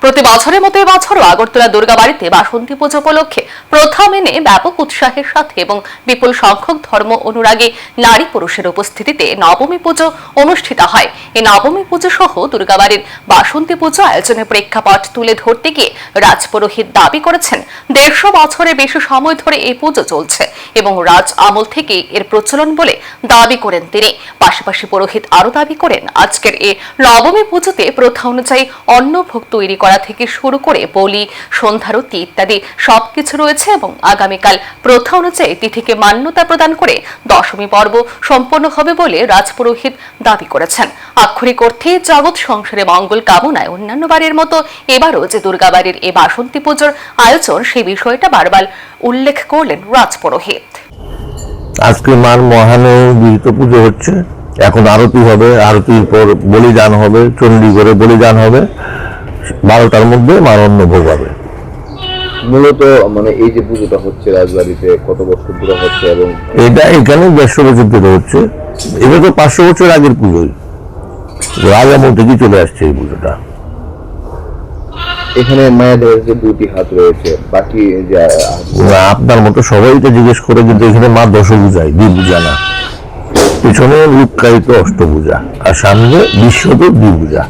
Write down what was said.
প্রতি বছরের মতো এবছরও আগরতলা দুর্গাবাড়িতে বাসন্তী পুজো উপলক্ষে প্রথা মেনে ব্যাপক উৎসাহের সাথে এবং বিপুল সংখ্যক ধর্ম অনুরাগী নারী পুরুষের উপস্থিতিতে নবমী পুজো অনুষ্ঠিত হয়। এই নবমী পুজো সহ দুর্গাবাড়ির বাসন্তী পুজো আয়োজনের প্রেক্ষাপট তুলে ধরতে গিয়ে রাজপুরোহিত দাবি করেছেন 150 বছরের বেশি সময় ধরে এই পুজো চলছে এবং রাজ আমল থেকে এর প্রচলন বলে দাবি করেন তিনি। পাশাপাশি পুরোহিত আরো দাবি করেন আজকের এই নবমী পুজোতে প্রথা অনুযায়ী অন্নভোগ তৈরি করা থেকে শুরু করে বলি, সন্ধ্যারতি ইত্যাদি সবকিছু রয়েছে এবং আগামীকাল প্রথা অনুযায়ী তিথিকে মান্যতা প্রদান করে দশমী পর্ব সম্পন্ন হবে বলে রাজপুরোহিত দাবি করেছেন। আক্ষরিক অর্থে জগৎ সংসারে মঙ্গল কামনায় অন্যান্য বাড়ির মতো এবারও যে দুর্গাবাড়ির এই বাসন্তী পুজোর আয়োজন সেই বিষয়টা বারবার উল্লেখ করলেন রাজপুরোহিত। আজকে মার মহানবমীর পুজো হচ্ছে, এখন আরতি হবে, আরতির পর বলিদান হবে, চণ্ডী করে বলিদান হবে, 12টার মধ্যে মার অন্নভোগ হবে। মূলত মানে এই যে পুজোটা হচ্ছে রাজবাড়িতে কত বছর ধরে হচ্ছে এবং এটা এখানে 150 বছর ধরে হচ্ছে। এটা তো 500 বছর আগের পুজোই, রাজ আমল থেকে চলে আসছে এই পুজোটা। এখানে মায়েদের যে দুটি হাত রয়েছে, বাকি যে আপনার মতো সবাই তো জিজ্ঞেস করে, কিন্তু এখানে মা দশভুজায়, দ্বিভুজা না। পিছনে রূপকায়িত অষ্টভুজা আর সামনে বিশ্বত দ্বিভুজা।